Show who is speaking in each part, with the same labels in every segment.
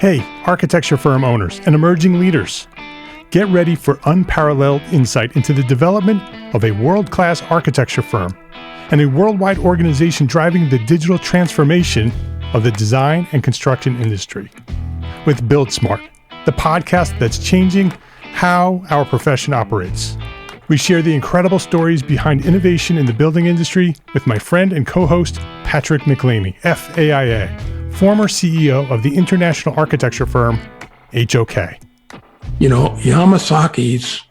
Speaker 1: Hey, architecture firm owners and emerging leaders. Get ready for unparalleled insight into the development of a world-class architecture firm and a worldwide organization driving the digital transformation of the design and construction industry. With Build Smart, the podcast that's changing how our profession operates. We share the incredible stories behind innovation in the building industry with my friend and co-host, Patrick McLeamy, FAIA, former CEO of the international architecture firm, HOK.
Speaker 2: You know, Yamasaki's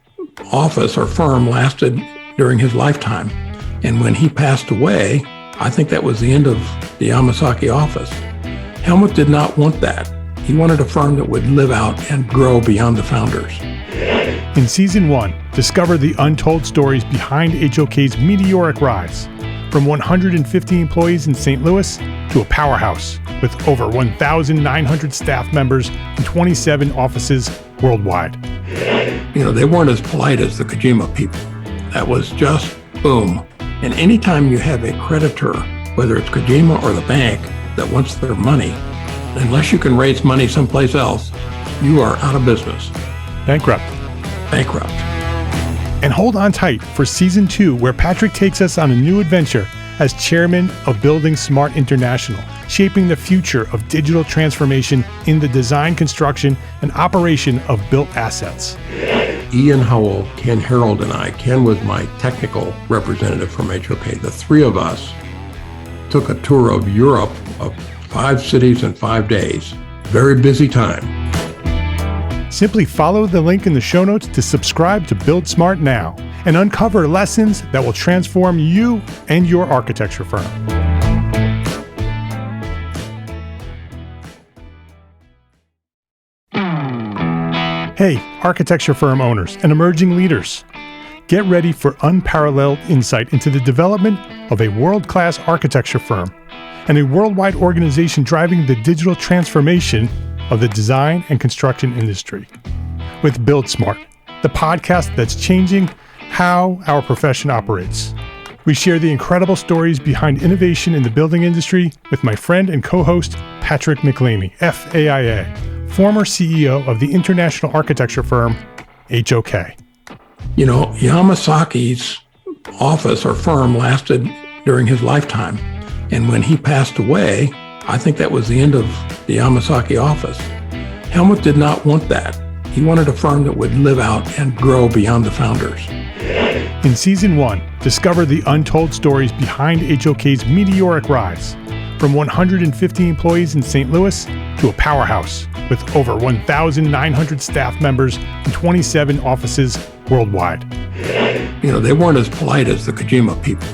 Speaker 2: office or firm lasted during his lifetime. And when he passed away, I think that was the end of the Yamasaki office. Helmut did not want that. He wanted a firm that would live out and grow beyond the founders.
Speaker 1: In Season 1, discover the untold stories behind HOK's meteoric rise, from 150 employees in St. Louis to a powerhouse with over 1,900 staff members and 27 offices worldwide.
Speaker 2: You know, they weren't as polite as the Kojima people. That was just boom. And anytime you have a creditor, whether it's Kojima or the bank, that wants their money, unless you can raise money someplace else, you are out of business.
Speaker 1: Bankrupt. And hold on tight for Season 2, where Patrick takes us on a new adventure as chairman of Building Smart International, shaping the future of digital transformation in the design, construction, and operation of built assets.
Speaker 2: Ian Howell, Ken Harold, and I, Ken was my technical representative from HOK. The three of us took a tour of Europe of 5 cities in 5 days. Very busy time.
Speaker 1: Simply follow the link in the show notes to subscribe to Build Smart now and uncover lessons that will transform you and your architecture firm. Hey, architecture firm owners and emerging leaders. Get ready for unparalleled insight into the development of a world-class architecture firm and a worldwide organization driving the digital transformation of the design and construction industry. With Build Smart, the podcast that's changing how our profession operates. We share the incredible stories behind innovation in the building industry with my friend and co-host, Patrick McLeamy, FAIA, former CEO of the international architecture firm, HOK.
Speaker 2: You know, Yamasaki's office or firm lasted during his lifetime. And when he passed away, I think that was the end of the Yamasaki office. Helmut did not want that. He wanted a firm that would live out and grow beyond the founders.
Speaker 1: In Season 1, discover the untold stories behind HOK's meteoric rise, from 150 employees in St. Louis to a powerhouse with over 1,900 staff members and 27 offices worldwide.
Speaker 2: You know, they weren't as polite as the Kojima people.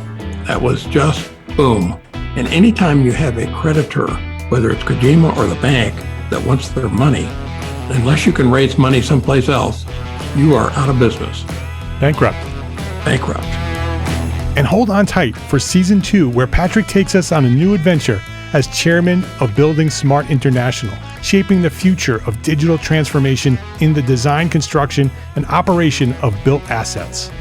Speaker 2: That was just boom. And anytime you have a creditor, whether it's Kojima or the bank, that wants their money, unless you can raise money someplace else, you are out of business.
Speaker 1: Bankrupt. And hold on tight for Season 2, where Patrick takes us on a new adventure as chairman of Building Smart International, shaping the future of digital transformation in the design, construction, and operation of built assets.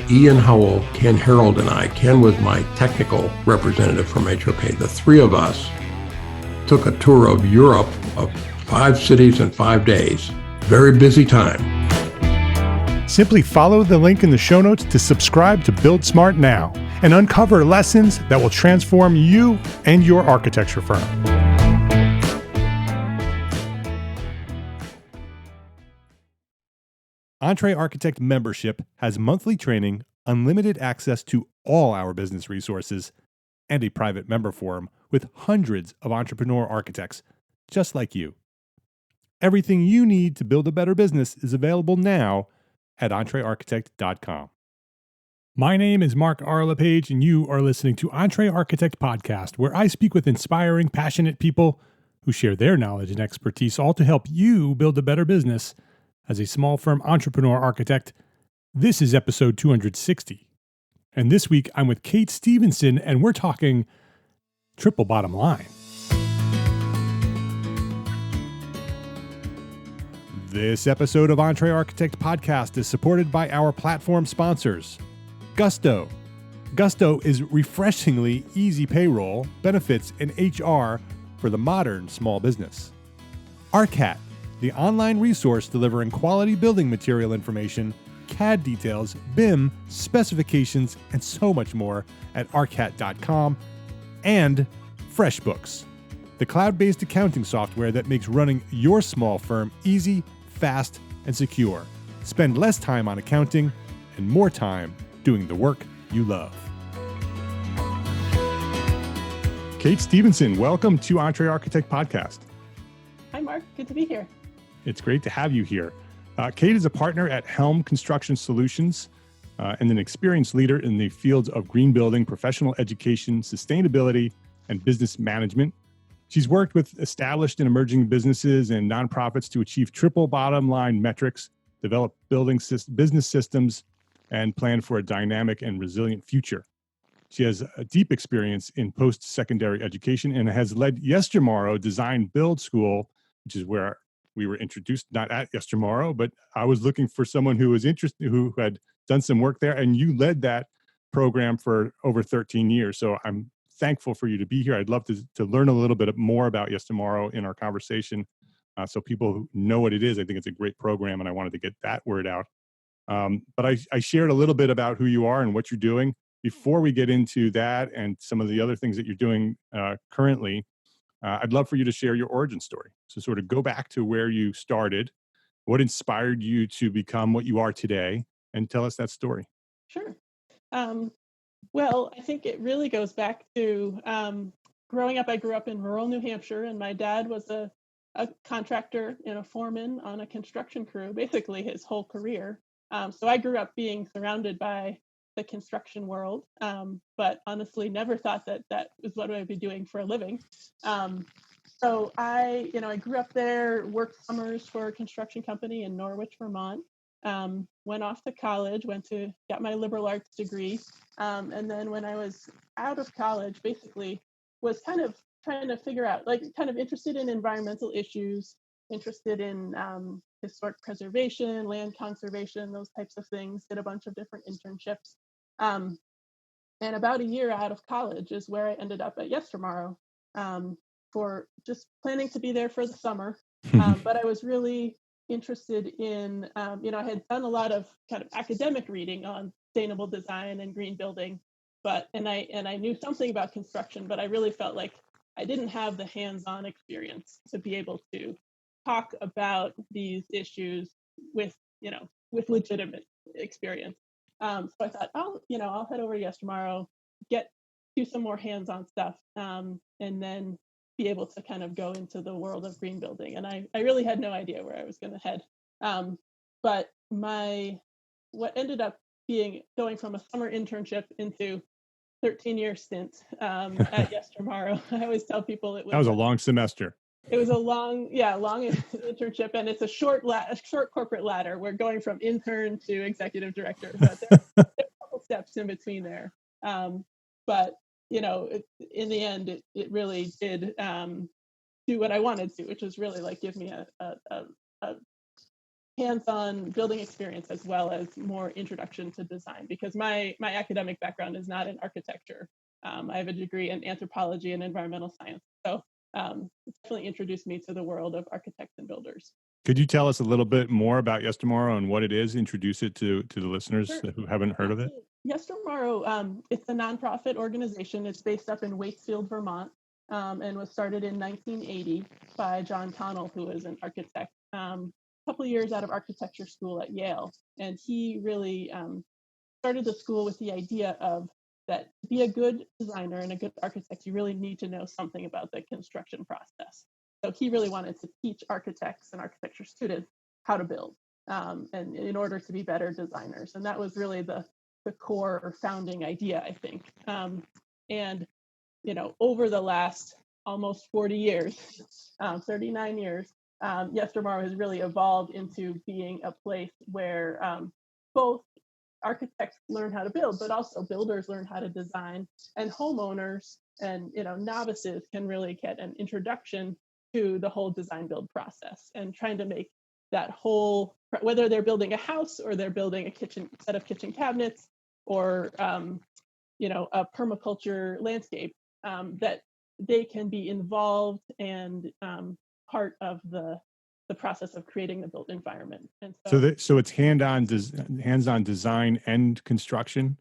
Speaker 2: Ian Howell, Ken Harold, and I, Ken was my technical representative from HOK. The three of us took a tour of Europe of 5 cities in 5 days. Very busy time.
Speaker 1: Simply follow the link in the show notes to subscribe to Build Smart now and uncover lessons that will transform you and your architecture firm. EntreArchitect membership has monthly training, unlimited access to all our business resources, and a private member forum with hundreds of entrepreneur architects just like you. Everything you need to build a better business is available now at EntreArchitect.com. My name is Mark R. LePage, and you are listening to EntreArchitect Podcast, where I speak with inspiring, passionate people who share their knowledge and expertise, all to help you build a better business as a small firm entrepreneur architect. This is episode 260. And this week, I'm with Kate Stephenson, and we're talking triple bottom line. This episode of EntreArchitect Podcast is supported by our platform sponsors, Gusto. Gusto is refreshingly easy payroll, benefits, and HR for the modern small business. ARCAT, the online resource delivering quality building material information, CAD details, BIM, specifications, and so much more at arcat.com, and FreshBooks, the cloud-based accounting software that makes running your small firm easy, fast, and secure. Spend less time on accounting and more time doing the work you love. Kate Stephenson, welcome to EntreArchitect Podcast.
Speaker 3: Hi, Mark. Good to be here.
Speaker 1: It's great to have you here. Kate is a partner at Helm Construction Solutions and an experienced leader in the fields of green building, professional education, sustainability, and business management. She's worked with established and emerging businesses and nonprofits to achieve triple bottom line metrics, develop business systems, and plan for a dynamic and resilient future. She has a deep experience in post-secondary education and has led Yestermorrow Design Build School, which is where we were introduced, not at Yestermorrow, but I was looking for someone who was interested, who had done some work there, and you led that program for over 13 years. So I'm thankful for you to be here. I'd love to learn a little bit more about Yestermorrow in our conversation, so people know what it is. I think it's a great program, and I wanted to get that word out. But I shared a little bit about who you are and what you're doing. Before we get into that and some of the other things that you're doing currently, I'd love for you to share your origin story. So sort of go back to where you started, what inspired you to become what you are today, and tell us that story.
Speaker 3: Sure. Well, I think it really goes back to growing up. I grew up in rural New Hampshire, and my dad was a contractor and a foreman on a construction crew, basically his whole career. So I grew up being surrounded by the construction world, but honestly never thought that was what I would be doing for a living. So I grew up there, worked summers for a construction company in Norwich, Vermont, went off to college, got my liberal arts degree. And then when I was out of college, basically was kind of trying to figure out, kind of interested in environmental issues, interested in historic preservation, land conservation, those types of things, did a bunch of different internships. And about a year out of college is where I ended up at Yestermorrow for just planning to be there for the summer. But I was really interested in, I had done a lot of kind of academic reading on sustainable design and green building, and I knew something about construction, but I really felt like I didn't have the hands-on experience to be able to talk about these issues with legitimate experience. So I thought, I'll head over to Yestermorrow, do some more hands-on stuff, and then be able to kind of go into the world of green building. And I really had no idea where I was going to head. But what ended up going from a summer internship into 13-year stint at Yestermorrow. I always tell people
Speaker 1: that was a long semester.
Speaker 3: It was a long internship, and it's a short corporate ladder. We're going from intern to executive director, but there are a couple steps in between there. But in the end, it really did do what I wanted to, which was really give me a hands-on building experience as well as more introduction to design, because my academic background is not in architecture. I have a degree in anthropology and environmental science. So it definitely introduced me to the world of architects and builders.
Speaker 1: Could you tell us a little bit more about Yestermorrow and what it is? Introduce it to the listeners
Speaker 3: Sure.
Speaker 1: who haven't heard of it.
Speaker 3: Yestermorrow, it's a nonprofit organization. It's based up in Waitsfield, Vermont, and was started in 1980 by John Connell, who is an architect, a couple of years out of architecture school at Yale. And he really started the school with the idea of that to be a good designer and a good architect, you really need to know something about the construction process. So he really wanted to teach architects and architecture students how to build, and in order to be better designers. And that was really the core or founding idea, I think. And over the last almost 40 years, 39 years, Yestermorrow has really evolved into being a place where both architects learn how to build, but also builders learn how to design, and homeowners and novices can really get an introduction to the whole design build process, and trying to make that whole, whether they're building a house or they're building a set of kitchen cabinets or a permaculture landscape, that they can be involved and part of the process of creating the built environment. And
Speaker 1: So it's hands-on design and construction.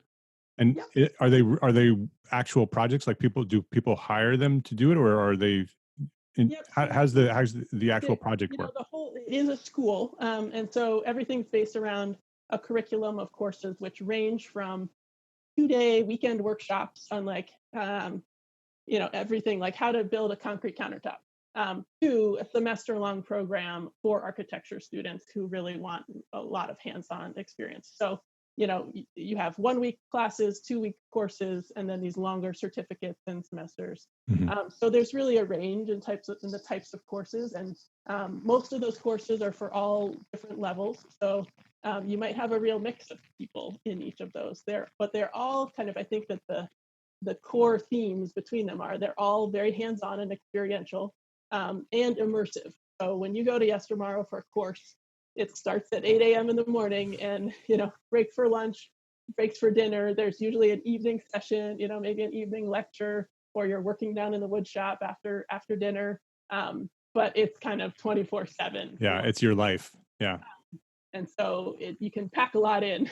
Speaker 1: And
Speaker 3: yeah,
Speaker 1: are they actual projects? Like do people hire them to do it, or are they?
Speaker 3: yep.
Speaker 1: How's the actual project work?
Speaker 3: It is a school, and so everything's based around a curriculum of courses which range from 2-day weekend workshops on like everything like how to build a concrete countertop, to a semester-long program for architecture students who really want a lot of hands-on experience. So, you have 1-week classes, 2-week courses, and then these longer certificates and semesters. So there's really a range in the types of courses, and most of those courses are for all different levels. So you might have a real mix of people in each of those. But they're all kind of, I think that the core themes between them are they're all very hands-on and experiential, and immersive. So when you go to Yes Tomorrow for a course, it starts at 8 a.m. in the morning, and break for lunch, breaks for dinner. There's usually an evening session, maybe an evening lecture, or you're working down in the wood shop after dinner. But it's kind of 24/7.
Speaker 1: Yeah, it's your life. Yeah.
Speaker 3: And so you can pack a lot in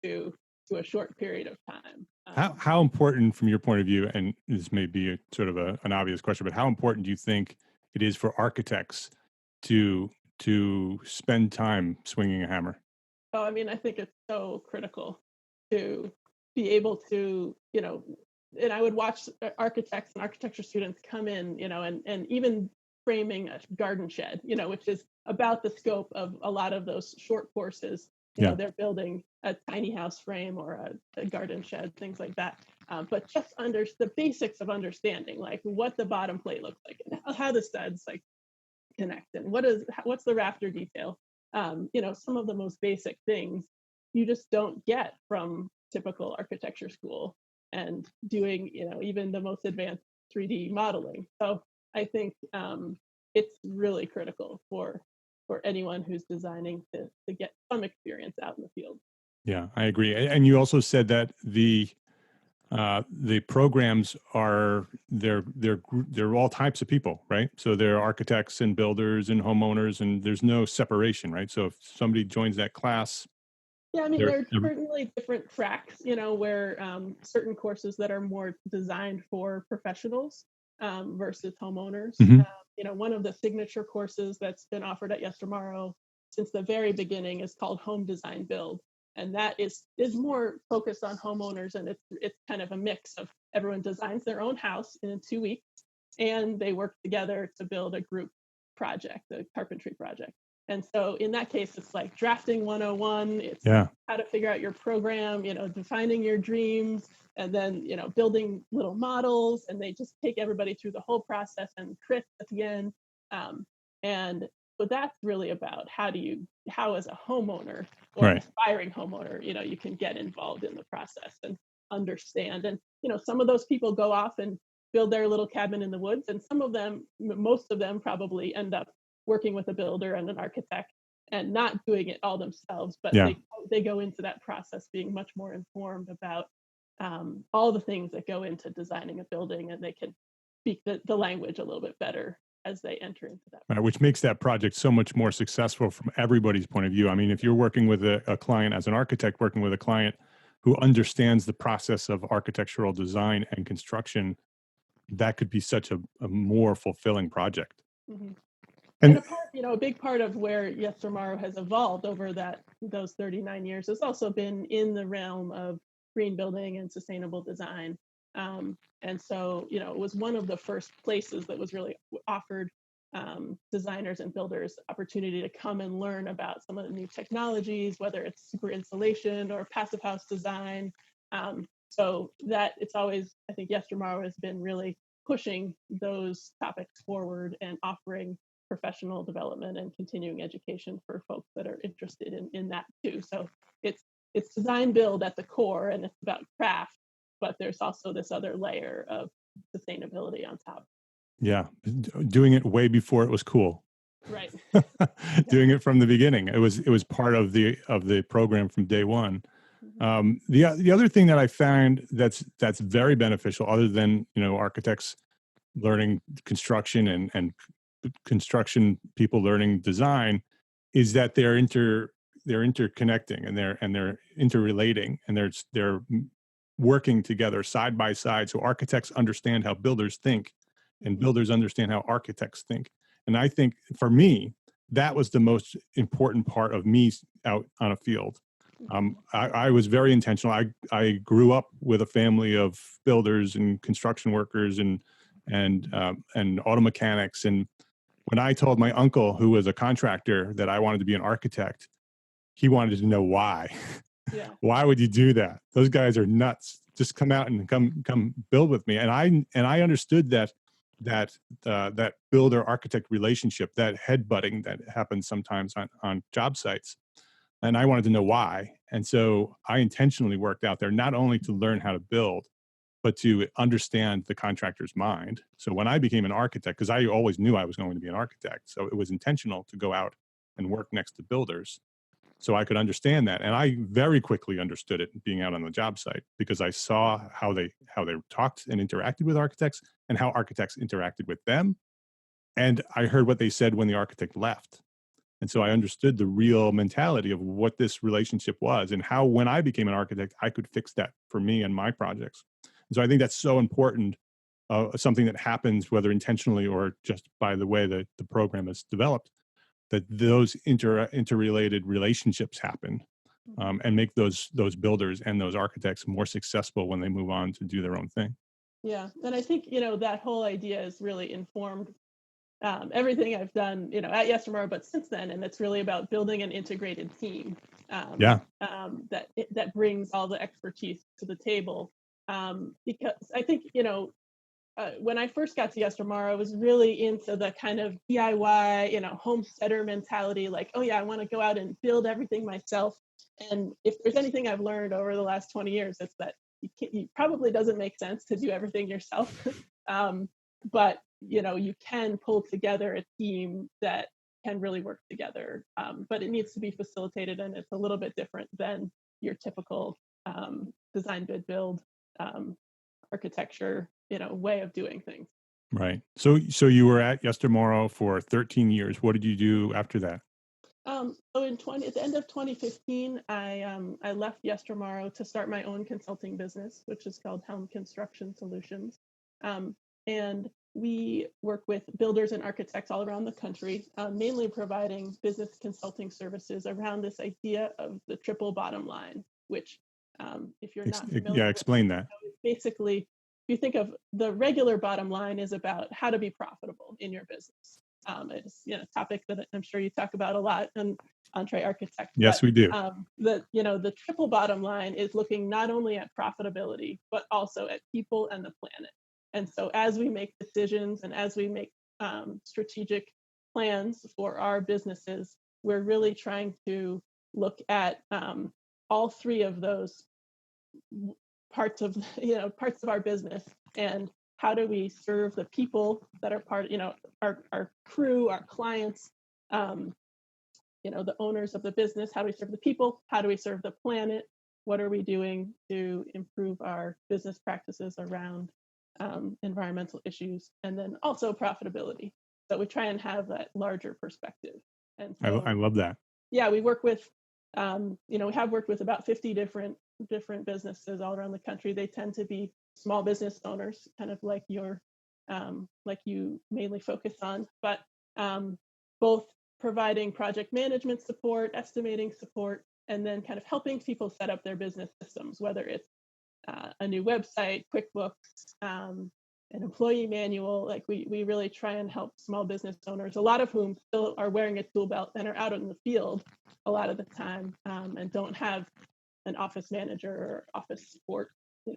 Speaker 3: to a short period of time.
Speaker 1: How important, from your point of view, and this may be an obvious question, but how important do you think it is for architects to spend time swinging a hammer?
Speaker 3: Oh, I mean, I think it's so critical to be able to, and I would watch architects and architecture students come in, and even framing a garden shed, which is about the scope of a lot of those short courses. They're building a tiny house frame or a garden shed, things like that. But just under the basics of understanding, like what the bottom plate looks like and how the studs like connect and what's the rafter detail. Some of the most basic things you just don't get from typical architecture school and doing, even the most advanced 3D modeling. So I think it's really critical for anyone who's designing to get some experience out in the field.
Speaker 1: Yeah, I agree. And you also said that the programs they're all types of people, right? So they're architects and builders and homeowners, and there's no separation, right? So if somebody joins that class,
Speaker 3: yeah, I mean, there are certainly different tracks, where certain courses that are more designed for professionals versus homeowners.
Speaker 1: Mm-hmm.
Speaker 3: One of the signature courses that's been offered at Yes Tomorrow since the very beginning is called Home Design Build. And that is more focused on homeowners, and it's kind of a mix of everyone designs their own house in 2 weeks, and they work together to build a group project, a carpentry project. And so in that case, it's like drafting 101. It's how to figure out your program, defining your dreams, and then, building little models. And they just take everybody through the whole process and crit at the end. And so that's really about how as a homeowner or an aspiring homeowner, you can get involved in the process and understand. And, some of those people go off and build their little cabin in the woods. And most of them probably end up working with a builder and an architect and not doing it all themselves, but they go into that process being much more informed about all the things that go into designing a building, and they can speak the language a little bit better as they enter into that.
Speaker 1: Right, which makes that project so much more successful from everybody's point of view. I mean, if you're working with a client as an architect, working with a client who understands the process of architectural design and construction, that could be such a more fulfilling project.
Speaker 3: Mm-hmm. And a big part of where Yes Tomorrow has evolved over those 39 years has also been in the realm of green building and sustainable design. And so, it was one of the first places that was really offered designers and builders opportunity to come and learn about some of the new technologies, whether it's super insulation or passive house design. So that it's always, I think Yes Tomorrow has been really pushing those topics forward and offering professional development and continuing education for folks that are interested in that too. So it's design build at the core, and it's about craft, but there's also this other layer of sustainability on top.
Speaker 1: Yeah, doing it way before it was cool.
Speaker 3: Right.
Speaker 1: Doing it from the beginning. It was part of the program from day one.
Speaker 3: Mm-hmm.
Speaker 1: The other thing that I found that's very beneficial, other than architects learning construction and construction people learning design is that they're interconnecting, and they're interrelating, and they're working together side by side. So architects understand how builders think, and builders understand how architects think. And I think for me, that was the most important part of me out on a field. I was very intentional. I grew up with a family of builders and construction workers and auto mechanics. And when I told my uncle, who was a contractor, that I wanted to be an architect, he wanted to know why.
Speaker 3: Yeah.
Speaker 1: Why would you do that? Those guys are nuts. Just come out and come build with me. And I understood that builder architect relationship, that headbutting that happens sometimes on job sites. And I wanted to know why. And so I intentionally worked out there, not only to learn how to build, but to understand the contractor's mind. So when I became an architect, because I always knew I was going to be an architect, so it was intentional to go out and work next to builders so I could understand that. And I very quickly understood it being out on the job site, because I saw how they talked and interacted with architects, and how architects interacted with them. And I heard what they said when the architect left. And so I understood the real mentality of what this relationship was, and how, when I became an architect, I could fix that for me and my projects. And so I think that's so important, something that happens, whether intentionally or just by the way that the program is developed, that those interrelated relationships happen, and make those builders and those architects more successful when they move on to do their own thing.
Speaker 3: Yeah. And I think, that whole idea is really informed everything I've done, at Yes Tomorrow, but since then, and it's really about building an integrated team that brings all the expertise to the table. Because I think, when I first got to Yes Tomorrow, I was really into the kind of DIY, homesteader mentality, like, oh yeah, I want to go out and build everything myself. And if there's anything I've learned over the last 20 years, it's that it probably doesn't make sense to do everything yourself. But you can pull together a team that can really work together, but it needs to be facilitated, and it's a little bit different than your typical design, bid, build architecture way of doing things.
Speaker 1: Right. So you were at Yes Tomorrow for 13 years. What did you do after that?
Speaker 3: So at the end of 2015, I left Yes Tomorrow to start my own consulting business, which is called Helm Construction Solutions. And we work with builders and architects all around the country, mainly providing business consulting services around this idea of the triple bottom line, which, if you're not familiar with,
Speaker 1: explain that.
Speaker 3: basically, if you think of the regular bottom line is about how to be profitable in your business. It's a topic that I'm sure you talk about a lot in EntreArchitect.
Speaker 1: Yes, we do.
Speaker 3: The triple bottom line is looking not only at profitability, but also at people and the planet. And so as we make decisions and as we make strategic plans for our businesses, we're really trying to look at all three of those parts of our business, and how do we serve the people that are part, our crew, our clients, the owners of the business. How do we serve the people? How do we serve the planet? What are we doing to improve our business practices around environmental issues, and then also profitability? So we try and have that larger perspective. And so,
Speaker 1: I love that.
Speaker 3: Yeah, we work with, we have worked with about 50 different businesses all around the country. They tend to be small business owners, kind of like like you mainly focus on, but both providing project management support, estimating support, and then kind of helping people set up their business systems, whether it's a new website, QuickBooks, an employee manual. Like we really try and help small business owners, a lot of whom still are wearing a tool belt and are out in the field a lot of the time, and don't have an office manager or office support.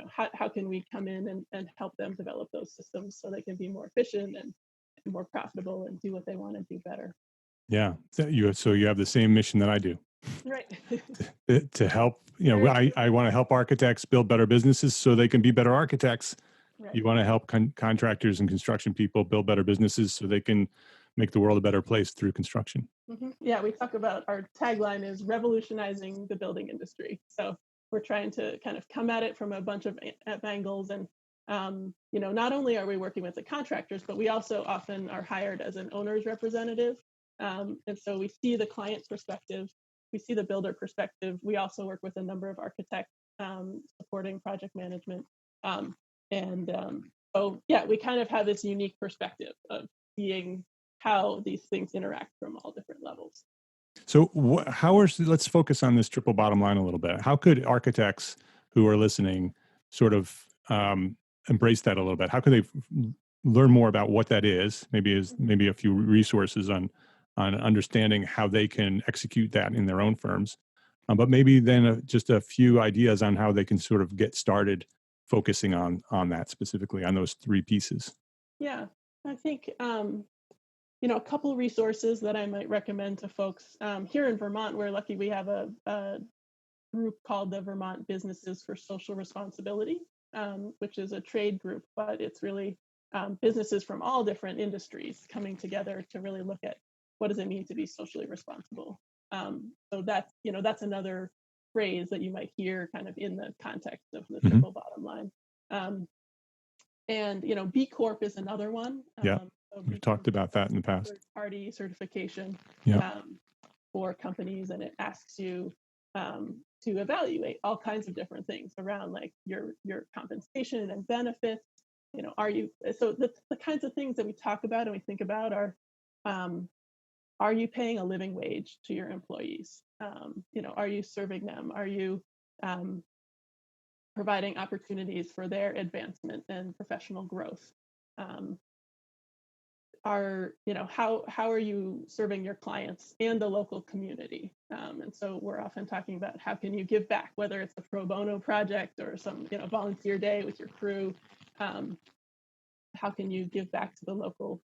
Speaker 3: How can we come in and help them develop those systems so they can be more efficient and more profitable and do what they want to do better?
Speaker 1: Yeah. So you have the same mission that I do.
Speaker 3: Right.
Speaker 1: To help, I want to help architects build better businesses so they can be better architects.
Speaker 3: Right.
Speaker 1: You want to help contractors and construction people build better businesses so they can make the world a better place through construction.
Speaker 3: Mm-hmm. Yeah, we talk about, our tagline is revolutionizing the building industry. So we're trying to kind of come at it from a bunch of angles, and not only are we working with the contractors, but we also often are hired as an owner's representative. And so we see the client perspective, we see the builder perspective. We also work with a number of architects supporting project management. So yeah, we kind of have this unique perspective of seeing how these things interact from all different levels.
Speaker 1: So let's focus on this triple bottom line a little bit. How could architects who are listening sort of embrace that a little bit? How could they learn more about what that is? Maybe a few resources on understanding how they can execute that in their own firms. But maybe then just a few ideas on how they can sort of get started focusing on that specifically, on those three pieces.
Speaker 3: Yeah, I think a couple resources that I might recommend to folks. Here in Vermont, we're lucky we have a group called the Vermont Businesses for Social Responsibility, which is a trade group, but it's really businesses from all different industries coming together to really look at what does it mean to be socially responsible. So that's another phrase that you might hear kind of in the context of the triple bottom line. And B Corp is another one.
Speaker 1: Yeah,
Speaker 3: so
Speaker 1: we've talked about that in the past.
Speaker 3: Third-party certification
Speaker 1: Yeah.
Speaker 3: For companies, and it asks you to evaluate all kinds of different things around like your compensation and benefits. Are you so the kinds of things that we talk about and we think about are you paying a living wage to your employees? Are you serving them? Are you providing opportunities for their advancement and professional growth? How are you serving your clients and the local community? And so we're often talking about how can you give back, whether it's a pro bono project or some volunteer day with your crew. How can you give back to the local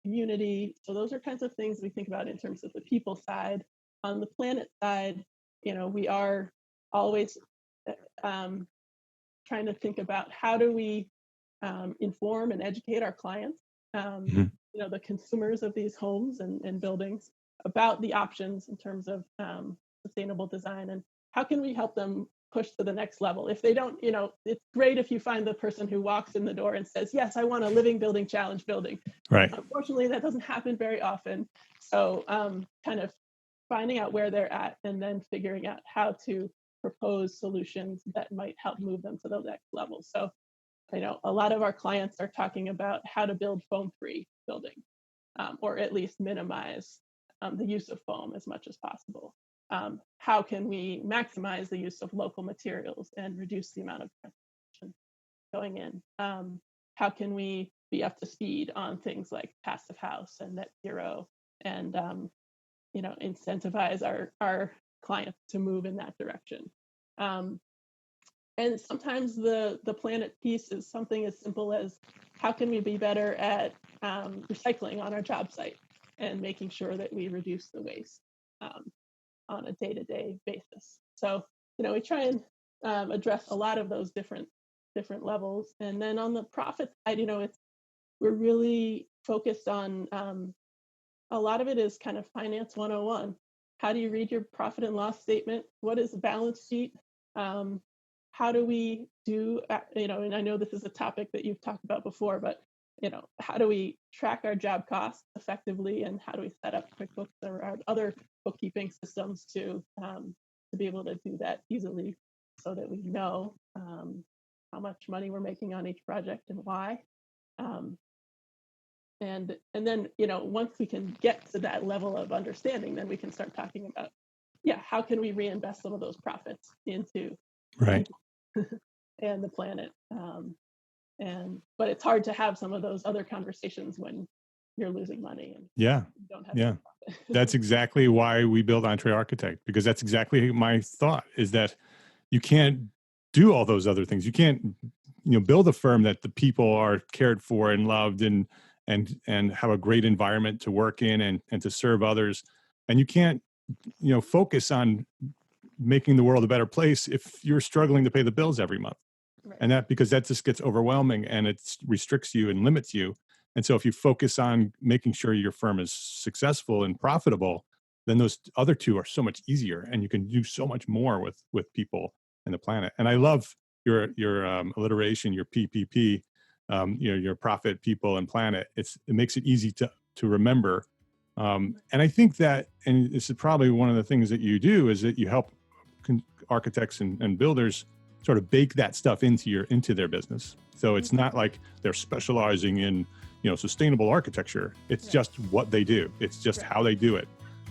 Speaker 3: community? So those are kinds of things we think about in terms of the people side. On the planet side, we are always trying to think about how do we inform and educate our clients, the consumers of these homes and buildings, about the options in terms of sustainable design, and how can we help them push to the next level. If they don't, it's great if you find the person who walks in the door and says, yes, I want a living building challenge building.
Speaker 1: Right.
Speaker 3: Unfortunately, that doesn't happen very often. So kind of finding out where they're at and then figuring out how to propose solutions that might help move them to the next level. So a lot of our clients are talking about how to build foam-free buildings, or at least minimize the use of foam as much as possible. How can we maximize the use of local materials and reduce the amount of transportation going in? How can we be up to speed on things like passive house and net zero, and incentivize our clients to move in that direction? And sometimes the planet piece is something as simple as how can we be better at recycling on our job site and making sure that we reduce the waste on a day-to-day basis. So, we try and address a lot of those different levels. And then on the profit side, we're really focused on a lot of it is kind of finance 101. How do you read your profit and loss statement? What is a balance sheet? How do we do, and I know this is a topic that you've talked about before, but, how do we track our job costs effectively, and how do we set up QuickBooks or our other bookkeeping systems to be able to do that easily so that we know how much money we're making on each project and why. And then, once we can get to that level of understanding, then we can start talking about, how can we reinvest some of those profits into
Speaker 1: right
Speaker 3: and the planet. But it's hard to have some of those other conversations when you're losing money and you don't have any profit.
Speaker 1: That's exactly why we build EntreArchitect, because that's exactly my thought, is that you can't do all those other things. You can't, build a firm that the people are cared for and loved and have a great environment to work in and to serve others. And you can't, focus on making the world a better place if you're struggling to pay the bills every month. Right. And because that just gets overwhelming and it restricts you and limits you. And so if you focus on making sure your firm is successful and profitable, then those other two are so much easier and you can do so much more with people and the planet. And I love your alliteration, your PPP, your profit, people, and planet. It makes it easy to remember. And I think that, and this is probably one of the things that you do, is that you help architects and builders sort of bake that stuff into their business. So it's not like they're specializing in sustainable architecture. It's just what they do. It's just how they do it.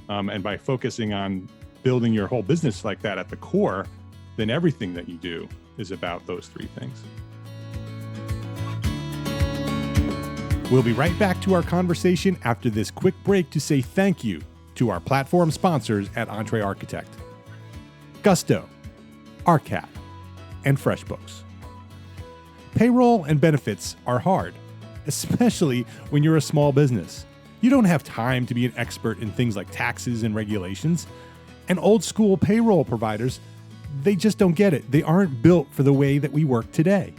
Speaker 1: And by focusing on building your whole business like that at the core, then everything that you do is about those three things.
Speaker 4: We'll be right back to our conversation after this quick break to say thank you to our platform sponsors at EntreArchitect: Gusto, ARCAT, and FreshBooks. Payroll and benefits are hard, especially when you're a small business. You don't have time to be an expert in things like taxes and regulations. And old school payroll providers, they just don't get it. They aren't built for the way that we work today.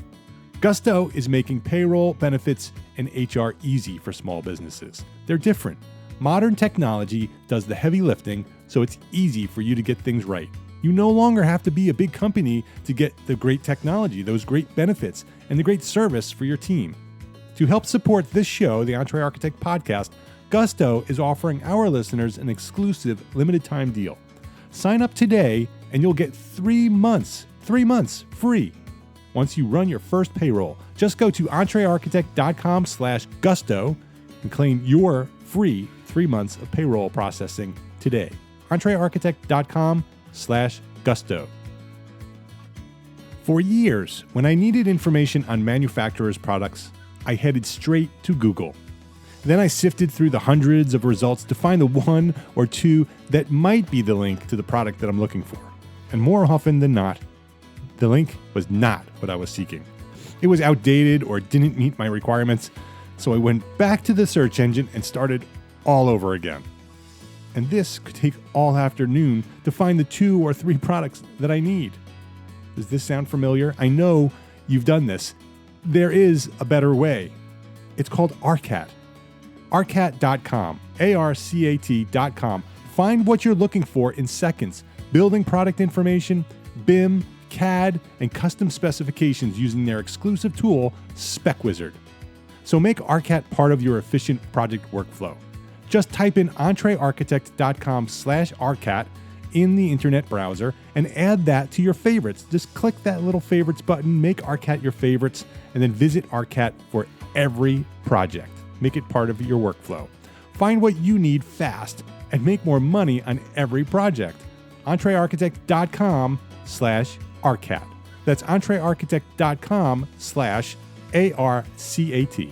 Speaker 4: Gusto is making payroll, benefits, and HR easy for small businesses. They're different. Modern technology does the heavy lifting, so it's easy for you to get things right. You no longer have to be a big company to get the great technology, those great benefits, and the great service for your team. To help support this show, the EntreArchitect podcast, Gusto is offering our listeners an exclusive limited time deal. Sign up today and you'll get 3 months free. Once you run your first payroll, just go to EntreArchitect.com/gusto and claim your free 3 months of payroll processing today. EntreArchitect.com/gusto. For years, when I needed information on manufacturers' products, I headed straight to Google. Then I sifted through the hundreds of results to find the one or two that might be the link to the product that I'm looking for. And more often than not, the link was not what I was seeking. It was outdated or didn't meet my requirements, so I went back to the search engine and started all over again. And this could take all afternoon to find the 2 or 3 products that I need. Does this sound familiar? I know you've done this. There is a better way. It's called ARCAT. ARCAT.com, ARCAT.com. Find what you're looking for in seconds. Building product information, BIM, CAD, and custom specifications using their exclusive tool, SpecWizard. So make ARCAT part of your efficient project workflow. Just type in EntreArchitect.com/ARCAT in the internet browser and add that to your favorites. Just click that little favorites button, make ARCAT your favorites, and then visit ARCAT for every project. Make it part of your workflow. Find what you need fast and make more money on every project. EntreArchitect.com/ARCAT. That's EntreArchitect.com/ARCAT.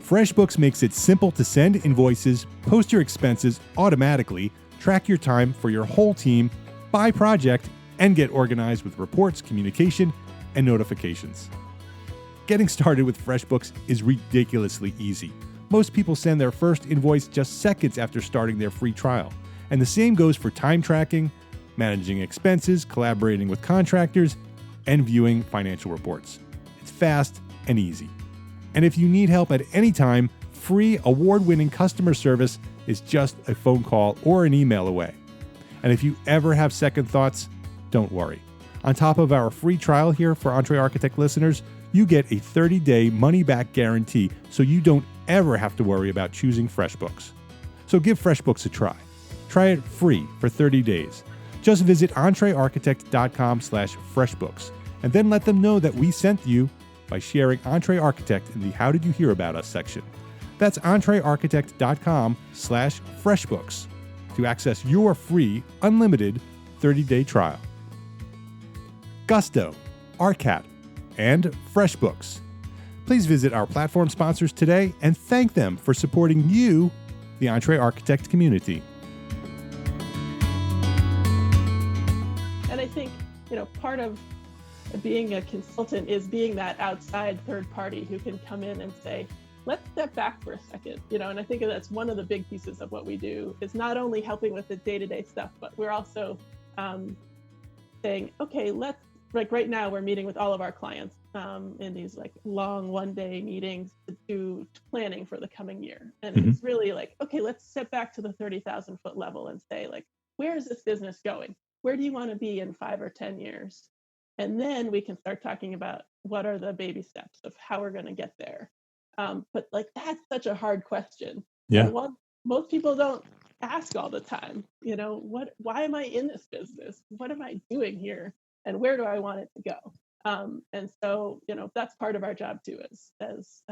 Speaker 4: FreshBooks makes it simple to send invoices, post your expenses automatically, track your time for your whole team, by project, and get organized with reports, communication, and notifications. Getting started with FreshBooks is ridiculously easy. Most people send their first invoice just seconds after starting their free trial. And the same goes for time tracking, managing expenses, collaborating with contractors, and viewing financial reports. It's fast and easy. And if you need help at any time, free award-winning customer service is just a phone call or an email away. And if you ever have second thoughts, don't worry. On top of our free trial here for EntreArchitect listeners, you get a 30-day money-back guarantee, so you don't ever have to worry about choosing FreshBooks. So give FreshBooks a try. Try it free for 30 days. Just visit EntreArchitect.com/FreshBooks and then let them know that we sent you by sharing EntreArchitect in the How Did You Hear About Us section. That's EntreArchitect.com/FreshBooks to access your free, unlimited 30-day trial. Gusto, ARCAT, and FreshBooks. Please visit our platform sponsors today and thank them for supporting you, the EntreArchitect community.
Speaker 3: And I think, part of being a consultant is being that outside third party who can come in and say, let's step back for a second, and I think that's one of the big pieces of what we do is not only helping with the day-to-day stuff, but we're also saying, okay, like right now we're meeting with all of our clients in these long one-day meetings to do planning for the coming year. And It's really okay, let's step back to the 30,000 foot level and say where is this business going? Where do you want to be in 5 or 10 years? And then we can start talking about what are the baby steps of how we're going to get there. But like, that's such a hard question.
Speaker 1: Yeah.
Speaker 3: And one most people don't ask all the time, why am I in this business? What am I doing here? And where do I want it to go? And so, that's part of our job too, as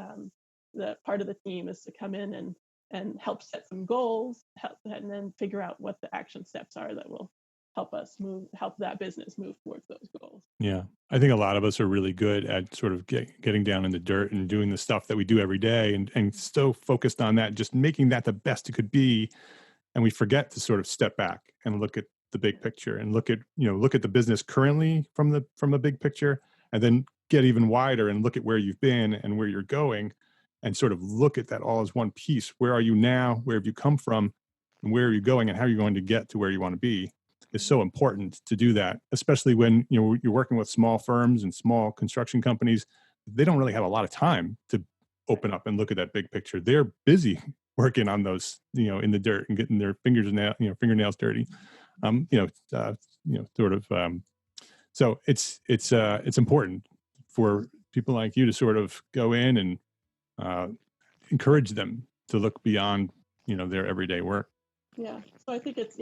Speaker 3: the part of the team is to come in and help set some goals, and then figure out what the action steps are that will help that business move towards those goals.
Speaker 1: Yeah. I think a lot of us are really good at sort of getting down in the dirt and doing the stuff that we do every day and so focused on that, just making that the best it could be. And we forget to sort of step back and look at the big picture and look at the business currently from a big picture, and then get even wider and look at where you've been and where you're going, and sort of look at that all as one piece. Where are you now? Where have you come from? And where are you going? And how are you going to get to where you want to be? Is so important to do that, especially when you're working with small firms and small construction companies. They don't really have a lot of time to open up and look at that big picture. They're busy working on those, in the dirt and getting their fingernails dirty. So it's important for people like you to sort of go in and encourage them to look beyond, their everyday work.
Speaker 3: Yeah. So I think it's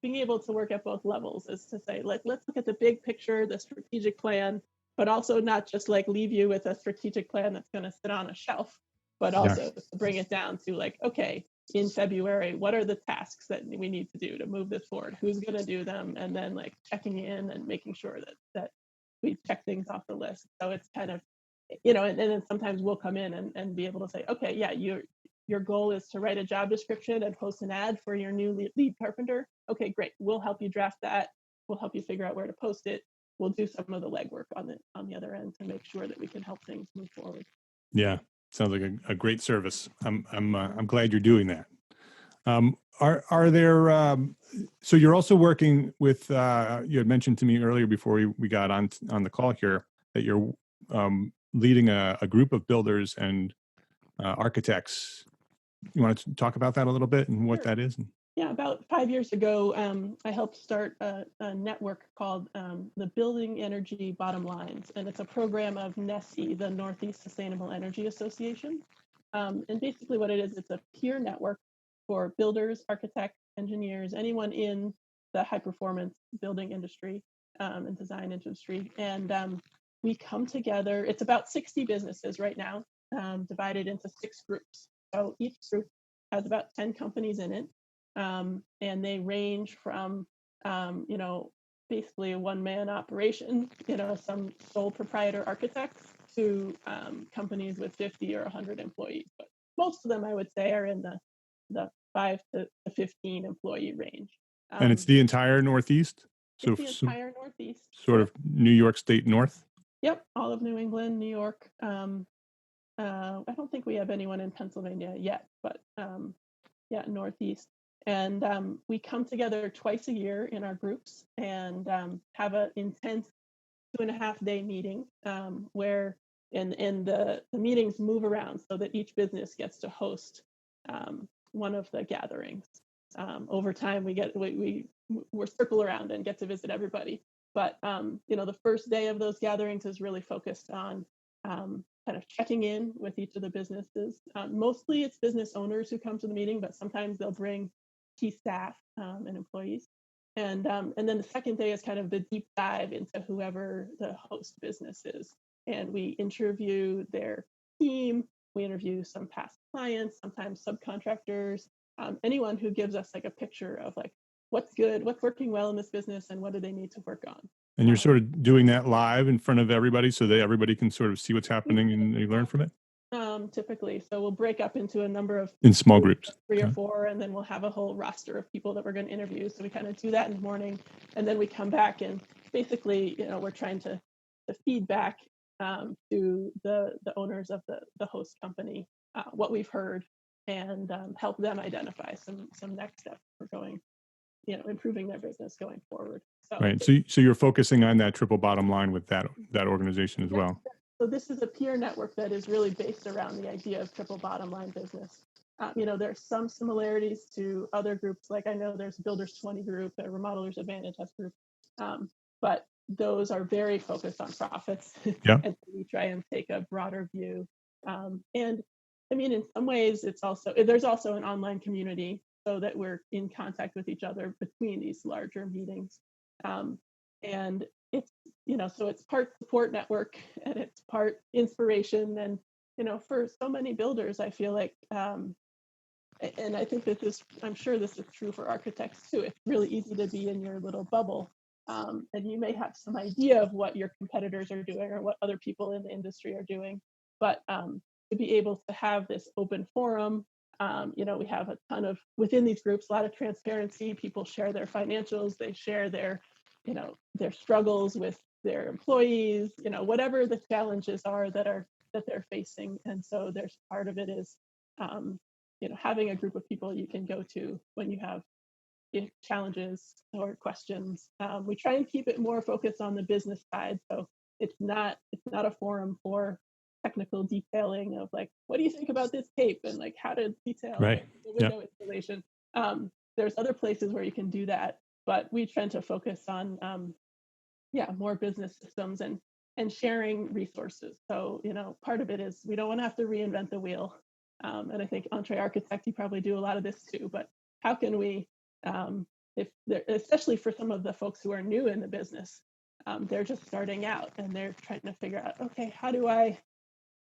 Speaker 3: being able to work at both levels, is to say, like, let's look at the big picture, the strategic plan, but also not just like leave you with a strategic plan that's going to sit on a shelf, but also to bring it down to like, okay, in February, what are the tasks that we need to do to move this forward? Who's going to do them? And then like checking in and making sure that we check things off the list. So it's kind of, and then sometimes we'll come in and be able to say, okay, yeah, your goal is to write a job description and post an ad for your new lead carpenter. Okay, great. We'll help you draft that. We'll help you figure out where to post it. We'll do some of the legwork on the other end to make sure that we can help things move forward.
Speaker 1: Yeah, sounds like a great service. I'm glad you're doing that. Are there? So you're also working with. You had mentioned to me earlier before we got on the call here that you're leading a group of builders and architects. You want to talk about that a little bit and what
Speaker 3: Sure.
Speaker 1: that is?
Speaker 3: Yeah, about 5 years ago, I helped start a network called the Building Energy Bottom Lines, and it's a program of NESI, the Northeast Sustainable Energy Association. And basically what it is, it's a peer network for builders, architects, engineers, anyone in the high-performance building industry and design industry. And we come together, it's about 60 businesses right now, divided into 6 groups. So each group has about 10 companies in it. And they range from, basically a one-man operation, some sole proprietor architects to companies with 50 or 100 employees. But most of them, I would say, are in the 5 to 15 employee range.
Speaker 1: And it's the entire Northeast? So
Speaker 3: it's the entire Northeast.
Speaker 1: Sort of New York State North?
Speaker 3: Yep, all of New England, New York. I don't think we have anyone in Pennsylvania yet, but Northeast. And we come together twice a year in our groups and have an intense 2.5-day meeting where the meetings move around so that each business gets to host one of the gatherings. Over time, we're circle around and get to visit everybody. But the first day of those gatherings is really focused on kind of checking in with each of the businesses. Mostly it's business owners who come to the meeting, but sometimes they'll bring key staff and employees. And then the second day is kind of the deep dive into whoever the host business is. And we interview their team, we interview some past clients, sometimes subcontractors, anyone who gives us like a picture of like what's good, what's working well in this business, and what do they need to work on.
Speaker 1: And you're sort of doing that live in front of everybody so that everybody can sort of see what's happening and they learn from it?
Speaker 3: Typically. So we'll break up into a number of...
Speaker 1: In small groups.
Speaker 3: 3 or 4, and then we'll have a whole roster of people that we're going to interview. So we kind of do that in the morning, and then we come back and basically, we're trying to feed back to the owners of the host company what we've heard and help them identify some next steps for going, improving their business going forward.
Speaker 1: Right. So you're focusing on that triple bottom line with that organization as well.
Speaker 3: So this is a peer network that is really based around the idea of triple bottom line business. There's some similarities to other groups. Like I know there's Builders 20 group, a Remodelers Advantage has group. But those are very focused on profits.
Speaker 1: Yeah.
Speaker 3: And so we try and take a broader view. And I mean, in some ways, there's also an online community so that we're in contact with each other between these larger meetings. And it's, so it's part support network and it's part inspiration. And, for so many builders, I feel like, and I think I'm sure this is true for architects too. It's really easy to be in your little bubble. And you may have some idea of what your competitors are doing or what other people in the industry are doing. But to be able to have this open forum, we have a ton of, within these groups, a lot of transparency. People share their financials, they share their struggles with their employees, whatever the challenges are that they're facing. And so there's part of it is, having a group of people you can go to when you have challenges or questions. We try and keep it more focused on the business side, so it's not a forum for technical detailing of like, what do you think about this tape and like how to detail
Speaker 1: Right.
Speaker 3: the window installation. There's other places where you can do that, but we tend to focus on more business systems and sharing resources. So part of it is we don't want to have to reinvent the wheel. And I think EntreArchitect, you probably do a lot of this too, but how can we, especially for some of the folks who are new in the business, they're just starting out and they're trying to figure out, okay,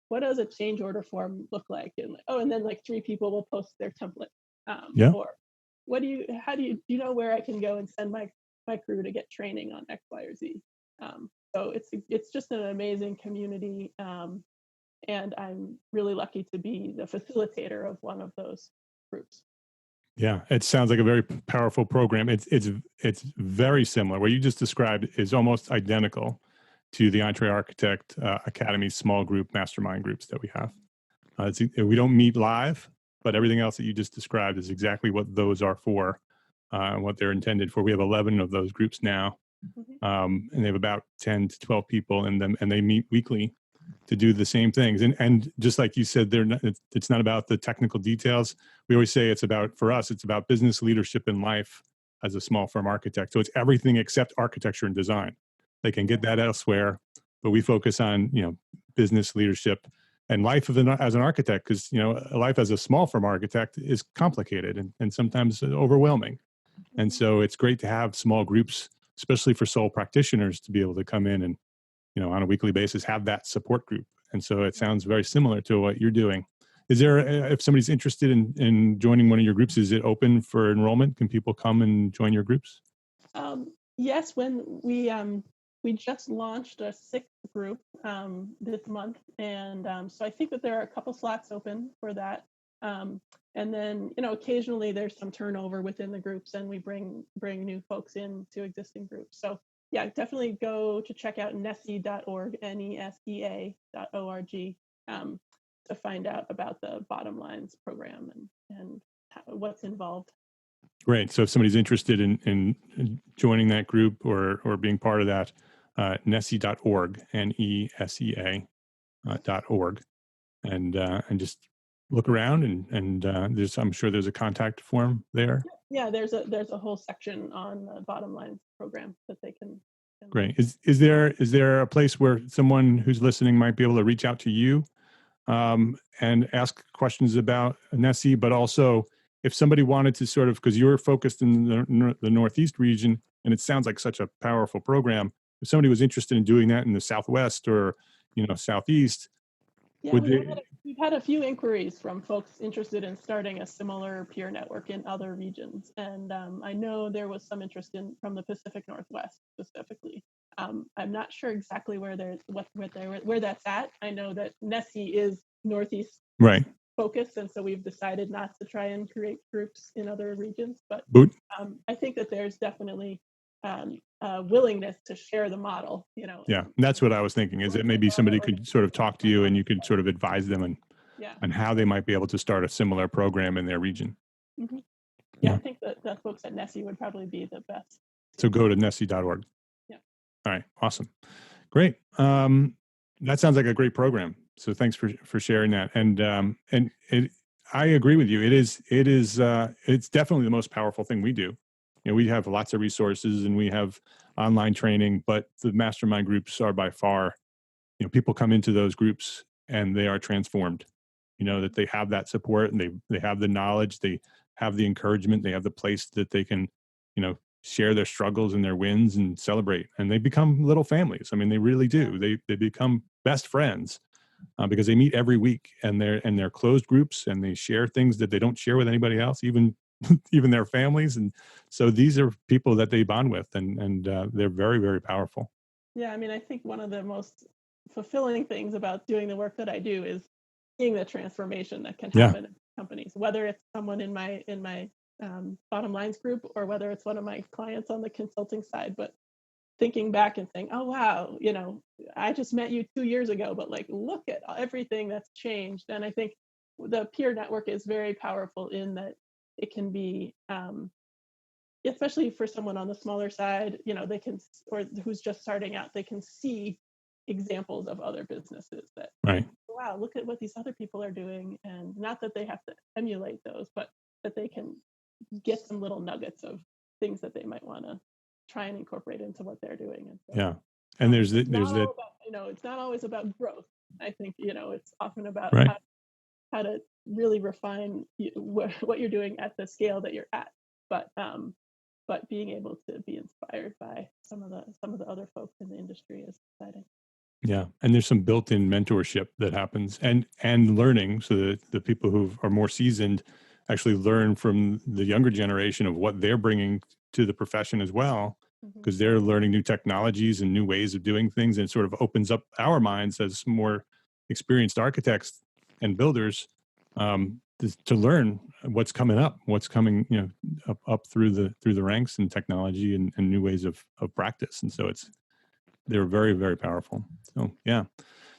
Speaker 3: what does a change order form look like? And then like 3 people will post their template. Or how do you know where I can go and send my crew to get training on X, Y, or Z? So it's just an amazing community. And I'm really lucky to be the facilitator of one of those groups.
Speaker 1: Yeah, it sounds like a very powerful program. It's very similar. What you just described is almost identical to the EntreArchitect Academy small group mastermind groups that we have. We don't meet live, but everything else that you just described is exactly what those are for and what they're intended for. We have 11 of those groups now, and they have about 10 to 12 people in them, and they meet weekly to do the same things. And just like you said, it's not about the technical details. We always say for us, it's about business leadership in life as a small firm architect. So it's everything except architecture and design. They can get that elsewhere, but we focus on, business leadership and life as an architect, because, life as a small firm architect is complicated and sometimes overwhelming. And so it's great to have small groups, especially for sole practitioners, to be able to come in and, on a weekly basis, have that support group. And so it sounds very similar to what you're doing. Is there, if somebody's interested in joining one of your groups, is it open for enrollment? Can people come and join your groups?
Speaker 3: Yes, when we just launched a 6th group this month. And so I think that there are a couple slots open for that. And then, occasionally there's some turnover within the groups and we bring new folks into existing groups. So yeah, definitely go to check out nesea.org, nesea.org, to find out about the Bottom Lines program and what's involved.
Speaker 1: Great. So if somebody's interested in joining that group or being part of that, nesea.org, nesea.org, and just look around and I'm sure there's a contact form there.
Speaker 3: Yeah, there's a whole section on the Bottom Lines program that they can.
Speaker 1: Great. Is there a place where someone who's listening might be able to reach out to you and ask questions about NESE, but also if somebody wanted to sort of, because you're focused in the Northeast region, and it sounds like such a powerful program, if somebody was interested in doing that in the Southwest or, Southeast,
Speaker 3: we've had a few inquiries from folks interested in starting a similar peer network in other regions. And I know there was some interest from the Pacific Northwest specifically. I'm not sure exactly where that's at. I know that NESE is Northeast focused, and so we've decided not to try and create groups in other regions. But I think that there's definitely willingness to share the model.
Speaker 1: Yeah, that's what I was thinking. Is that maybe somebody could sort of talk to you, and you could sort of advise them on how they might be able to start a similar program in their region.
Speaker 3: Mm-hmm. Yeah, I think that the folks at NESE would probably be the best.
Speaker 1: So go to nesea.org.
Speaker 3: Yeah.
Speaker 1: All right. Awesome. Great. That sounds like a great program. So thanks for sharing that. And I agree with you. It's definitely the most powerful thing we do. We have lots of resources and we have online training, but the mastermind groups are by far, people come into those groups and they are transformed. That they have that support, and they have the knowledge, they have the encouragement, they have the place that they can, share their struggles and their wins and celebrate, and they become little families. I mean, they really do. They become best friends because they meet every week, and they're closed groups, and they share things that they don't share with anybody else, even even their families. And so these are people that they bond with, and they're very, very powerful.
Speaker 3: Yeah, I mean, I think one of the most fulfilling things about doing the work that I do is seeing the transformation that can happen in companies, whether it's someone in my bottom lines group or whether it's one of my clients on the consulting side. But thinking back and saying, oh wow, I just met you 2 years ago, but like look at everything that's changed. And I think the peer network is very powerful in that it can be, especially for someone on the smaller side, they can, or who's just starting out, they can see examples of other businesses that,
Speaker 1: right,
Speaker 3: wow, look at what these other people are doing. And not that they have to emulate those, but that they can get some little nuggets of things that they might want to try and incorporate into what they're doing. And so,
Speaker 1: yeah. And there's that,
Speaker 3: it's not always about growth. I think, it's often about
Speaker 1: right,
Speaker 3: how to really refine what you're doing at the scale that you're at. But being able to be inspired by some of the other folks in the industry is exciting.
Speaker 1: yeah. And there's some built-in mentorship that happens, and learning, so that the people who are more seasoned actually learn from the younger generation of what they're bringing to the profession as well, because they're learning new technologies and new ways of doing things, and it sort of opens up our minds as more experienced architects and builders, to learn what's coming up, what's coming, up through the ranks in technology and new ways of practice. And so they're very, very powerful. So yeah.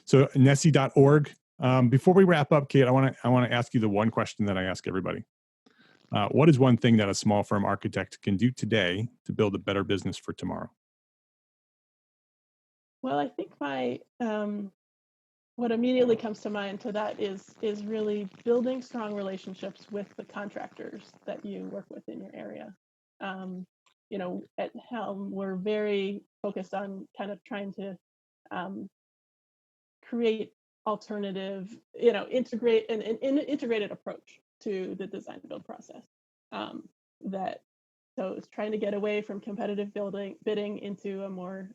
Speaker 1: So nessie.org. Before we wrap up, Kate, I want to ask you the one question that I ask everybody. What is one thing that a small firm architect can do today to build a better business for tomorrow?
Speaker 3: Well, I think what immediately comes to mind to that is really building strong relationships with the contractors that you work with in your area. At Helm, we're very focused on kind of trying to create integrate an integrated approach to the design build process. So it's trying to get away from competitive bidding into a more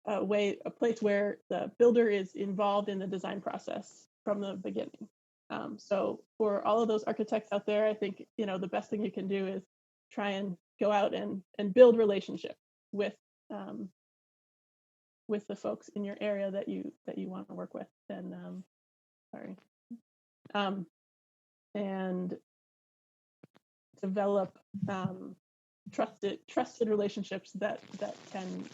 Speaker 3: a place where the builder is involved in the design process from the beginning. So for all of those architects out there, I think the best thing you can do is try and go out and build relationships with the folks in your area that you want to work with, and and develop trusted relationships that can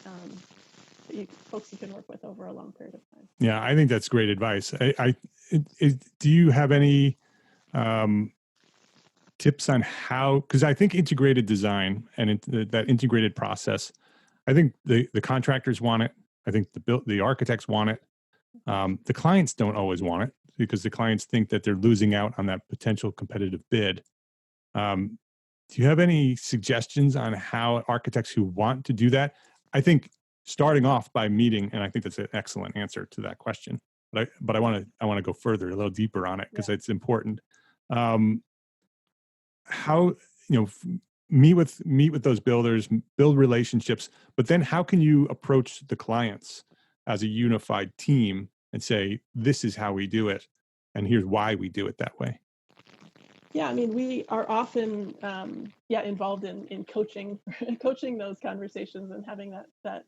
Speaker 3: folks you can work with over a long period of time.
Speaker 1: Yeah, I think that's great advice. Do you have any tips on how? Because I think integrated design and that integrated process, I think the contractors want it. I think the architects want it. The clients don't always want it, because the clients think that they're losing out on that potential competitive bid. Do you have any suggestions on how architects who want to do that? I think starting off by meeting, and I think that's an excellent answer to that question. But I want to go further, a little deeper on it, because it's important. How meet with those builders, build relationships, but then how can you approach the clients as a unified team and say, this is how we do it, and here's why we do it that way?
Speaker 3: Yeah, I mean, we are often involved in coaching those conversations and having that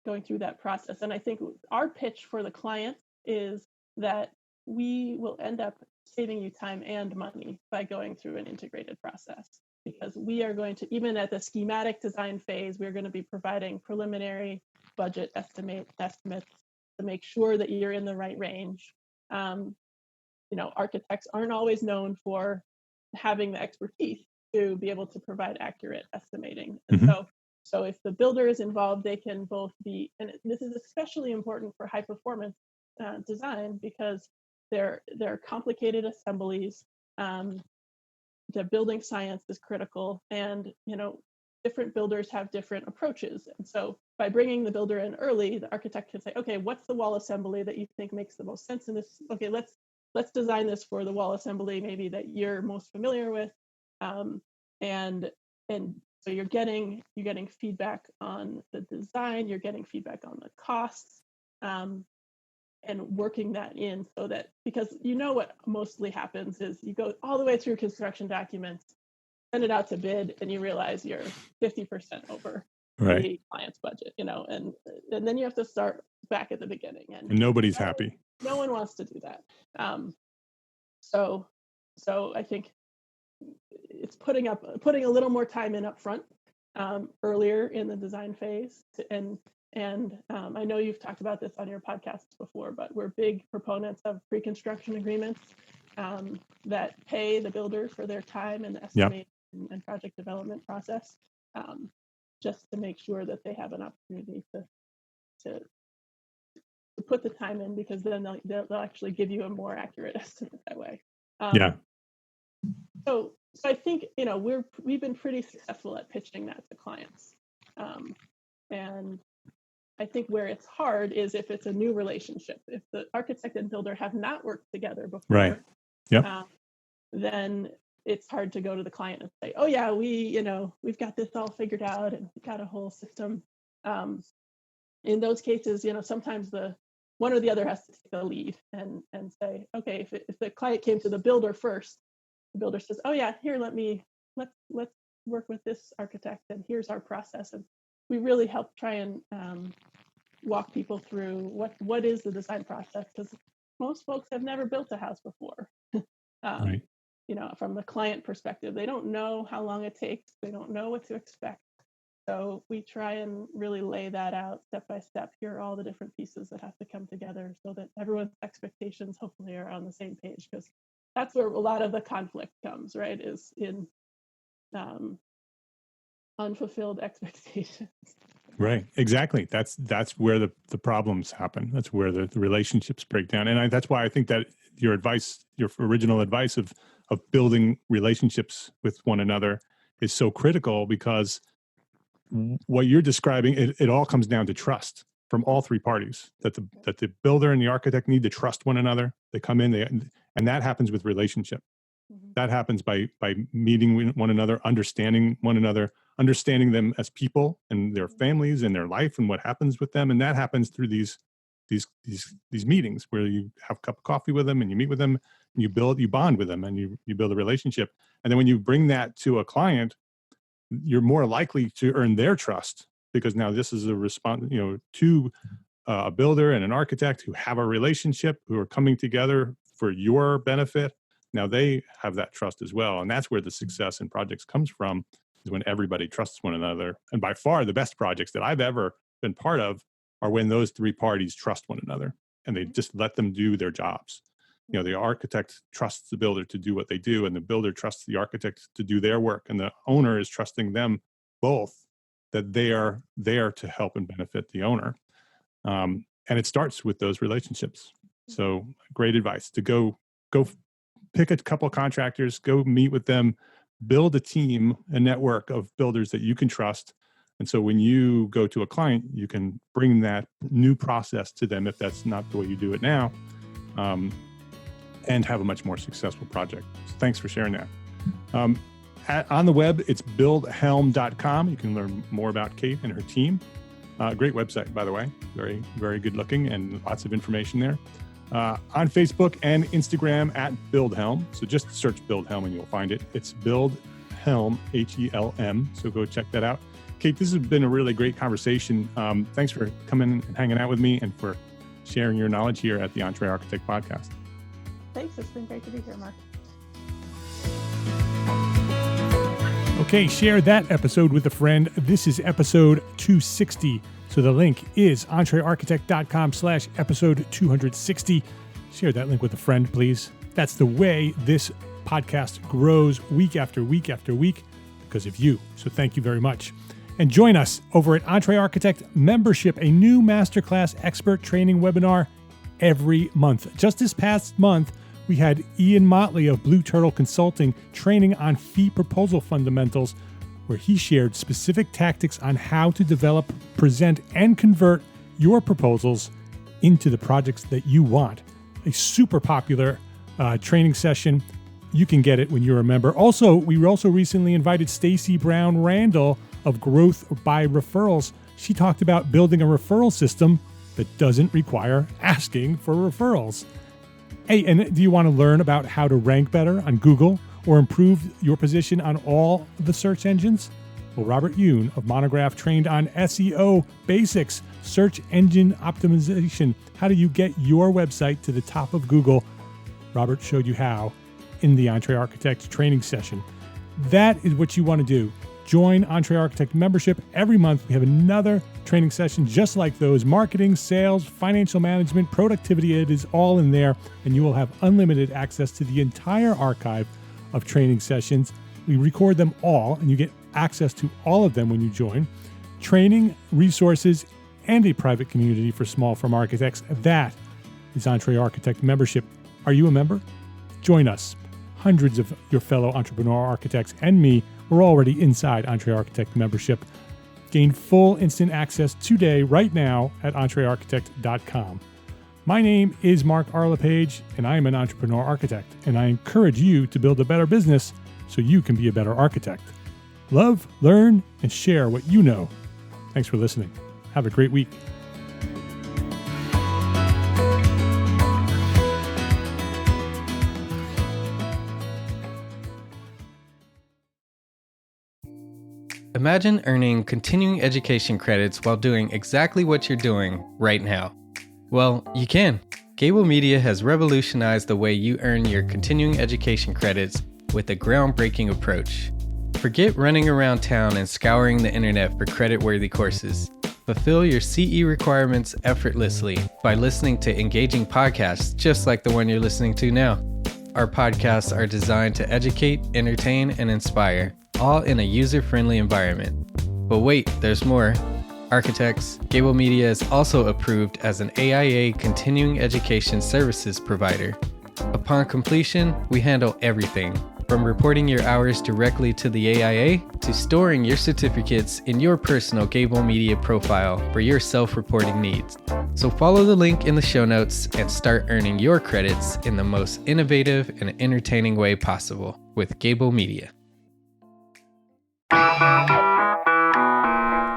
Speaker 3: going through that process. And I think our pitch for the client is that we will end up saving you time and money by going through an integrated process, because we are going to, even at the schematic design phase, we're going to be providing preliminary budget estimates to make sure that you're in the right range. Architects aren't always known for having the expertise to be able to provide accurate estimating. And so if the builder is involved, they can both be, and this is especially important for high performance design, because they're complicated assemblies. The building science is critical, and different builders have different approaches. And so by bringing the builder in early, the architect can say, okay, what's the wall assembly that you think makes the most sense in this? Okay, let's design this for the wall assembly maybe that you're most familiar with. And so you're getting feedback on the design, you're getting feedback on the costs, and working that in so that, because what mostly happens is you go all the way through construction documents, send it out to bid, and you realize you're 50% over the client's budget, and then you have to start back at the beginning, and
Speaker 1: nobody's happy.
Speaker 3: No one wants to do that. So I think it's putting a little more time in up front, earlier in the design phase, and I know you've talked about this on your podcasts before, but we're big proponents of pre-construction agreements that pay the builder for their time in the estimate and project development process, just to make sure that they have an opportunity to put the time in, because then they'll actually give you a more accurate estimate that way. So I think we've been pretty successful at pitching that to clients, and I think where it's hard is if it's a new relationship. If the architect and builder have not worked together before, then it's hard to go to the client and say, "Oh yeah, we've got this all figured out and we've got a whole system." In those cases, sometimes the one or the other has to take the lead and say, "Okay, if the client came to the builder first, the builder says, "Oh yeah, here, let's work with this architect, and here's our process." And we really help try and walk people through what is the design process, because most folks have never built a house before. From the client perspective, they don't know how long it takes. They don't know what to expect. So we try and really lay that out step by step. Here are all the different pieces that have to come together so that everyone's expectations hopefully are on the same page, because that's where a lot of the conflict comes, right? Is in unfulfilled expectations.
Speaker 1: Right, exactly. That's where the problems happen. That's where the relationships break down. And that's why I think that your original advice of building relationships with one another is so critical, because what you're describing, it all comes down to trust from all three parties. That the builder and the architect need to trust one another. They come in, and that happens with relationship. Mm-hmm. That happens by meeting one another, understanding one another, understanding them as people and their families and their life and what happens with them. And that happens through these meetings where you have a cup of coffee with them and you meet with them and you bond with them and you build a relationship. And then when you bring that to a client, you're more likely to earn their trust, because now this is a response, to a builder and an architect who have a relationship, who are coming together for your benefit. Now they have that trust as well. And that's where the success in projects comes from, is when everybody trusts one another. And by far the best projects that I've ever been part of are when those three parties trust one another and they just let them do their jobs. The architect trusts the builder to do what they do, and the builder trusts the architect to do their work. And the owner is trusting them both, that they are there to help and benefit the owner. And it starts with those relationships. So great advice to go pick a couple of contractors, go meet with them, build a team, a network of builders that you can trust. And so when you go to a client, you can bring that new process to them, if that's not the way you do it now, and have a much more successful project. So thanks for sharing that. On the web, it's buildhelm.com. You can learn more about Kate and her team. Great website, by the way. Very, very good looking and lots of information there. On Facebook and Instagram at BuildHelm. So just search BuildHelm and you'll find it. It's BuildHelm, HELM. So go check that out. Kate, this has been a really great conversation. Thanks for coming and hanging out with me and for sharing your knowledge here at the EntreArchitect podcast.
Speaker 3: Thanks. It's been great to be here, Mark.
Speaker 4: Okay, share that episode with a friend. This is episode 260. So the link is EntreArchitect.com/episode 260. Share that link with a friend, please. That's the way this podcast grows week after week after week, because of you. So thank you very much. And join us over at EntreArchitect Membership, a new masterclass expert training webinar every month. Just this past month, we had Ian Motley of Blue Turtle Consulting training on fee proposal fundamentals
Speaker 1: where he shared specific tactics on how to develop, present, and convert your proposals into the projects that you want. A super popular training session. You can get it when you're a member. Also, we recently invited Stacy Brown Randall of Growth by Referrals. She talked about building a referral system that doesn't require asking for referrals. Hey, and do you want to learn about how to rank better on Google or improve your position on all the search engines? Well, Robert Yoon of Monograph trained on SEO basics, search engine optimization. How do you get your website to the top of Google? Robert showed you how in the EntreArchitect training session. That is what you want to do. Join EntreArchitect membership. Every month we have another training session just like those. Marketing, sales, financial management, productivity, it is all in there. And you will have unlimited access to the entire archive of training sessions. We record them all and you get access to all of them when you join. Training, resources, and a private community for small firm architects. That is EntreArchitect membership. Are you a member? Join us. Hundreds of your fellow entrepreneur architects and me, we're already inside EntreArchitect membership. Gain full instant access today, right now, at EntreArchitect.com. My name is Mark Arlepage, and I am an entrepreneur architect, and I encourage you to build a better business so you can be a better architect. Love, learn, and share what you know. Thanks for listening. Have a great week.
Speaker 5: Imagine earning continuing education credits while doing exactly what you're doing right now. Well, you can. Gable Media has revolutionized the way you earn your continuing education credits with a groundbreaking approach. Forget running around town and scouring the internet for credit-worthy courses. Fulfill your CE requirements effortlessly by listening to engaging podcasts just like the one you're listening to now. Our podcasts are designed to educate, entertain, and inspire, all in a user-friendly environment. But wait, there's more. Architects, Gable Media is also approved as an AIA continuing education services provider. Upon completion, we handle everything, from reporting your hours directly to the AIA to storing your certificates in your personal Gable Media profile for your self-reporting needs. So follow the link in the show notes and start earning your credits in the most innovative and entertaining way possible with Gable Media.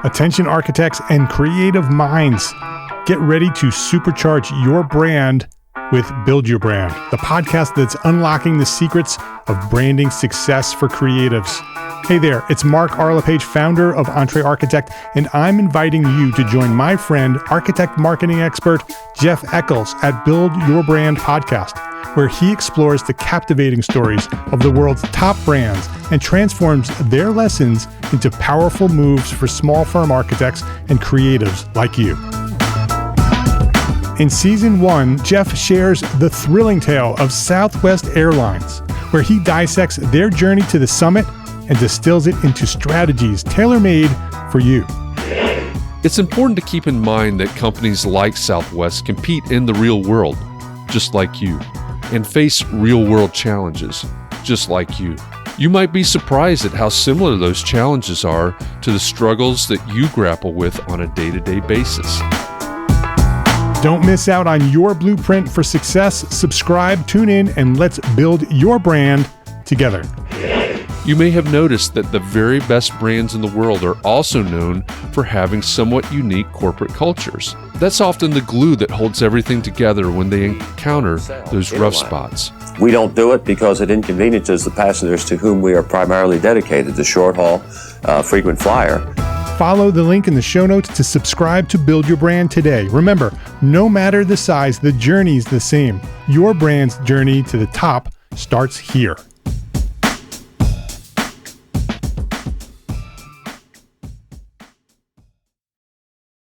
Speaker 1: Attention architects and creative minds. Get ready to supercharge your brand with Build Your Brand, the podcast that's unlocking the secrets of branding success for creatives. Hey there, it's Mark Arlepage, founder of EntreArchitect, and I'm inviting you to join my friend, architect marketing expert Jeff Eccles at Build Your Brand podcast, where he explores the captivating stories of the world's top brands and transforms their lessons into powerful moves for small firm architects and creatives like you. In Season 1, Jeff shares the thrilling tale of Southwest Airlines, where he dissects their journey to the summit and distills it into strategies tailor-made for you.
Speaker 6: It's important to keep in mind that companies like Southwest compete in the real world, just like you, and face real-world challenges, just like you. You might be surprised at how similar those challenges are to the struggles that you grapple with on a day-to-day basis.
Speaker 1: Don't miss out on your blueprint for success. Subscribe, tune in, and let's build your brand together.
Speaker 6: You may have noticed that the very best brands in the world are also known for having somewhat unique corporate cultures. That's often the glue that holds everything together when they encounter those rough spots.
Speaker 7: We don't do it because it inconveniences the passengers to whom we are primarily dedicated, the short haul, frequent flyer.
Speaker 1: Follow the link in the show notes to subscribe to Build Your Brand today. Remember, no matter the size, the journey's the same. Your brand's journey to the top starts here.